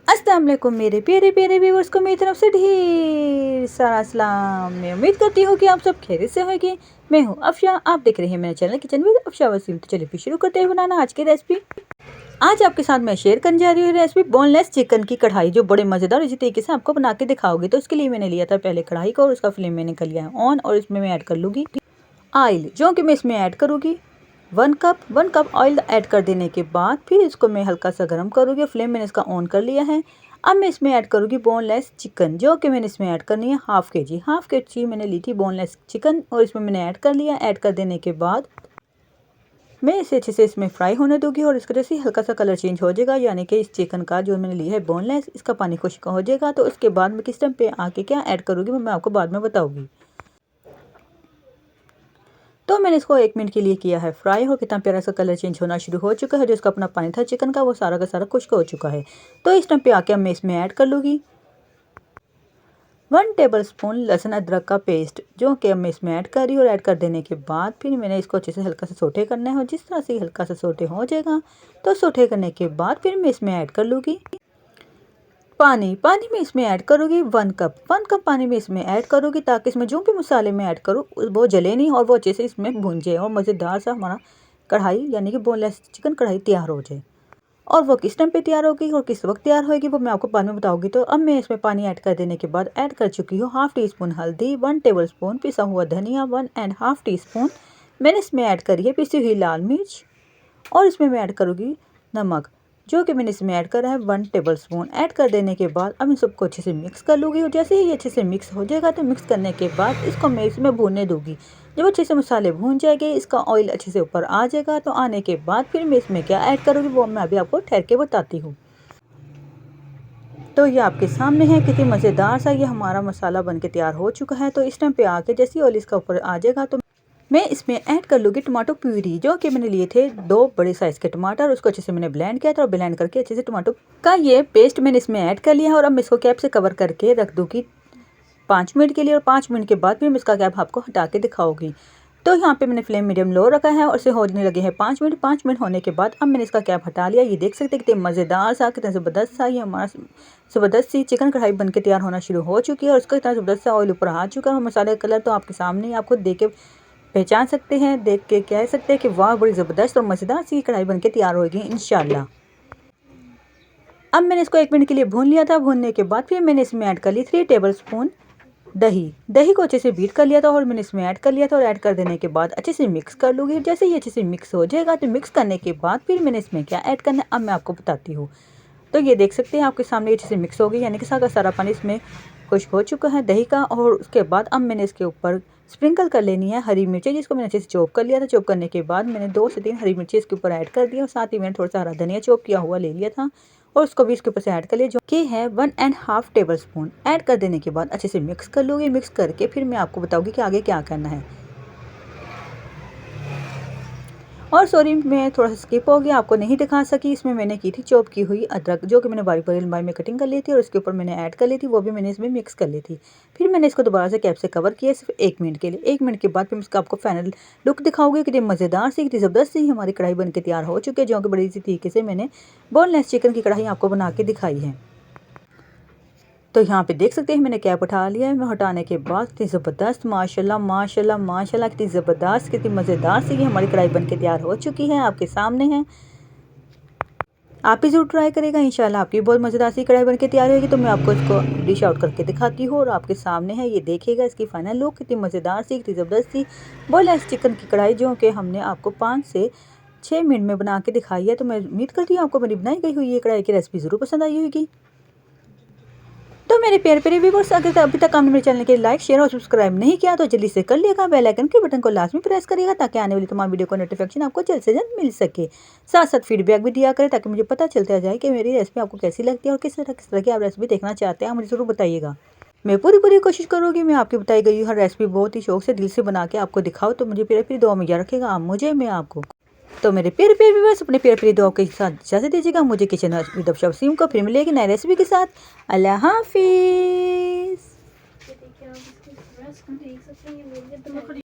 अस्सलाम वालेकुम मेरे प्यारे प्यारे व्यूअर्स को मेरी तरफ से ढेर सारा सलाम। मैं उम्मीद करती हूँ कि आप सब खैरियत से होंगे। मैं हूँ अफशा, आप देख रहे हैं मेरे channel kitchen with Afsha Waseem. तो चलिए फिर शुरू करते हैं बनाना आज की रेसिपी। आज आपके साथ मैं शेयर करने जा रही हूँ रेसिपी बोनलेस चिकन की कढ़ाई, जो बड़े मज़ेदार इसी तरीके से आपको बना के दिखाओगे। तो इसके लिए मैंने लिया था पहले कढ़ाई को और उसका फ्लेम मैंने कर लिया है ऑन, और इसमें मैं ऐड कर लूँगी ऑयल, जो कि मैं इसमें ऐड करूँगी 1 कप ऑयल ऐड कर देने के बाद फिर इसको मैं हल्का सा गर्म करूँगी। फ्लेम मैंने इसका ऑन कर लिया है। अब मैं इसमें ऐड करूँगी बोनलेस चिकन, जो कि मैंने इसमें ऐड करनी है हाफ़ के जी मैंने ली थी बोनलेस चिकन, और इसमें मैंने ऐड कर लिया। ऐड कर देने के बाद मैं इसे अच्छे से इसमें फ्राई होने दूँगी, और इसके जैसे हल्का सा कलर चेंज हो जाएगा, यानी कि इस चिकन का जो मैंने लिया है बोनलेस, इसका पानी खुश्क हो जाएगा। तो उसके बाद मैं किस टाइम पे आके क्या ऐड करूँगी मैं आपको बाद में बताऊँगी। तो मैंने इसको 1 मिनट के लिए किया है फ्राई, और कितना प्यारा सा कलर चेंज होना शुरू हो चुका है। जो इसका अपना पानी था चिकन का, वो सारा का सारा खुश्क हो चुका है। तो इस टाइम पे आके मैं इसमें ऐड कर लूँगी 1 टेबलस्पून लहसुन अदरक का पेस्ट, जो कि मैं इसमें ऐड कर रही हूँ। और ऐड कर देने के बाद फिर मैंने इसको अच्छे से हल्का सा सोटे करना है, और जिस तरह से हल्का सा सोटे हो जाएगा तो सोटे करने के बाद फिर मैं इसमें ऐड कर लूँगी पानी में इसमें ऐड करूँगी 1 कप पानी में इसमें ऐड करूँगी, ताकि इसमें जो भी मसाले में ऐड करूँ वो जले नहीं और वो अच्छे से इसमें भून जाए, और मज़ेदार सा हमारा कढ़ाई यानी कि बोनलेस चिकन कढ़ाई तैयार हो जाए। और वो किस टाइम पे तैयार होगी और किस वक्त तैयार होगी वो मैं आपको बाद में बताऊँगी। तो अब मैं इसमें पानी ऐड कर देने के बाद ऐड कर चुकी हूँ हाफ़ टी स्पून हल्दी, 1 टेबलस्पून पिसा हुआ धनिया, 1.5 टीस्पून मैंने इसमें ऐड करी है पिसी हुई लाल मिर्च, और इसमें मैं ऐड करूँगी नमक, जो कि मैंने इसमें ऐड करा है 1 टेबलस्पून। ऐड कर देने के बाद अब इन सबको अच्छे से मिक्स कर लूँगी, और जैसे ही ये अच्छे से मिक्स हो जाएगा तो मिक्स करने के बाद इसको मैं इसमें भूनने दूँगी। जब अच्छे से मसाले भून जाएंगे, इसका ऑयल अच्छे से ऊपर आ जाएगा, तो आने के बाद फिर मैं इसमें क्या ऐड करूँगी वो मैं अभी आपको ठहर के बताती हूँ। तो ये आपके सामने है, कितनी मज़ेदार सा ये हमारा मसाला बन के तैयार हो चुका है। तो इस टाइम पे आके जैसे ऑयल इसका ऊपर आ जाएगा तो मैं इसमें ऐड कर लूँगी टमाटो प्यूरी, जो कि मैंने लिए थे 2 बड़े साइज़ के टमाटर। उसको अच्छे से मैंने ब्लेंड किया था, और ब्लेंड करके अच्छे से टमाटो का ये पेस्ट मैंने इसमें ऐड कर लिया है। और अब मैं इसको कैप से कवर करके रख दूँगी 5 मिनट के लिए, और 5 मिनट के बाद फिर मैं इसका कैप आपको हटा के दिखाऊँगी। तो यहाँ पे मैंने फ्लेम मीडियम लो रखा है, और इसे होने लगे हैं 5 मिनट होने के बाद अब मैंने इसका कैप हटा लिया। ये देख सकते हैं कितने मज़ेदार सा, कितना ज़बरदस्त सा ये हमारा ज़बरदस्त सी चिकन कढ़ाई बन के तैयार होना शुरू हो चुकी है, और इसका इतना ज़बरदस्त सा ऑयल ऊपर आ चुका है। और मसाले का कलर तो आपके सामने ही, आप खुद देख के पहचान सकते हैं, देख के कह सकते हैं कि वाह बड़ी ज़बरदस्त और मज़ेदार सी कढ़ाई बन के तैयार होगी इंशाल्लाह। अब मैंने इसको 1 मिनट के लिए भून लिया था। भूनने के बाद फिर मैंने इसमें ऐड कर ली 3 टेबलस्पून दही को अच्छे से बीट कर लिया था, और मैंने इसमें ऐड कर लिया था। और ऐड कर देने के बाद अच्छे से मिक्स कर लूँगी। जैसे ही अच्छे से मिक्स हो जाएगा तो मिक्स करने के बाद फिर मैंने इसमें क्या ऐड करना है अब मैं आपको बताती हूँ। तो ये देख सकते हैं आपके सामने अच्छे से मिक्स हो गई, यानी कि सारा पानी इसमें खुश्क हो चुका है दही का। और उसके बाद अब मैंने इसके ऊपर स्प्रिंकल कर लेनी है हरी मिर्ची, जिसको मैंने अच्छे से चॉप कर लिया था। चॉप करने के बाद मैंने 2 से 3 हरी मिर्ची इसके ऊपर ऐड कर दी, और साथ ही मैंने थोड़ा सा हरा धनिया चॉप किया हुआ ले लिया था, और उसको भी इसके ऊपर से ऐड कर लिया, जो कि है 1.5 टेबलस्पून। ऐड कर देने के बाद अच्छे से मिक्स कर लूँगी। मिक्स करके फिर मैं आपको बताऊँगी कि आगे क्या करना है। और सॉरी, मैं थोड़ा सा स्किप हो गया, आपको नहीं दिखा सकी। इसमें मैंने की थी चॉप की हुई अदरक, जो कि मैंने बारीक बारीक लंबाई में कटिंग कर ली थी, और उसके ऊपर मैंने ऐड कर ली थी, वो भी मैंने इसमें मिक्स कर ली थी। फिर मैंने इसको दोबारा से कैप से कवर किया सिर्फ 1 मिनट के लिए। 1 मिनट के बाद फिर इसका आपको फाइनल लुक दिखाऊंगी। कितनी मज़ेदार सी, कितनी ज़बरदस्त सी हमारी कढ़ाई बन के तैयार हो चुकी है, जो कि बड़ी सी तरीके से मैंने बोनलेस चिकन की कढ़ाई आपको बना के दिखाई है। तो यहाँ पे देख सकते हैं मैंने कैप उठा लिया है। मैं हटाने के बाद कितनी ज़बरदस्त माशाल्लाह माशाल्लाह माशाल्लाह कितनी ज़बरदस्त कितनी मज़ेदार सी हमारी कढ़ाई बन के तैयार हो चुकी है, आपके सामने है। आप भी ज़रूर ट्राई करेगा, इंशाल्लाह आपकी बहुत मज़ेदार सी कढ़ाई बन के तैयार होगी। तो मैं आपको इसको डिश आउट करके दिखाती हूँ, और आपके सामने है, ये देखिएगा इसकी फाइनल लुक कितनी मज़ेदार सी कितनी ज़बरदस्त सी बोनलेस चिकन की कढ़ाई, जो कि हमने आपको 5 से 6 मिनट में बना के दिखाई है। तो मैं उम्मीद करती हूँ आपको मेरी बनाई गई हुई ये कढ़ाई की रेसिपी ज़रूर पसंद आई होगी। तो मेरे प्यारे प्यारे व्यूअर्स, अगर अभी तक आपने मेरे चैनल के लाइक शेयर और सब्सक्राइब नहीं किया तो जल्दी से कर लिएगा। बेल आइकन के बटन को लाजमी प्रेस करिएगा, ताकि आने वाली तमाम वीडियो को नोटिफिकेशन आपको जल्द से जल्द मिल सके। साथ साथ फीडबैक भी दिया करें, ताकि मुझे पता चलता जाए कि मेरी रेसिपी आपको कैसी लगती है, और किस तरह की आप रेसिपी देखना चाहते हैं, मुझे ज़रूर बताइएगा। मैं पूरी कोशिश करूँगी मैं आपकी बताई गई हर रेसिपी बहुत ही शौक से दिल से बना के आपको दिखाऊँ। तो मुझे फिर दुआ में याद रखेगा, आप मुझे, मैं आपको। तो मेरे प्यारे प्यारे व्यूअर्स, अपने प्यारे प्यारे दुआ के साथ इजाज़त दीजिएगा मुझे। किचन विद अफशा वसीम को फिर मिलेगी नई रेसिपी के साथ। अल्लाह हाफिज़।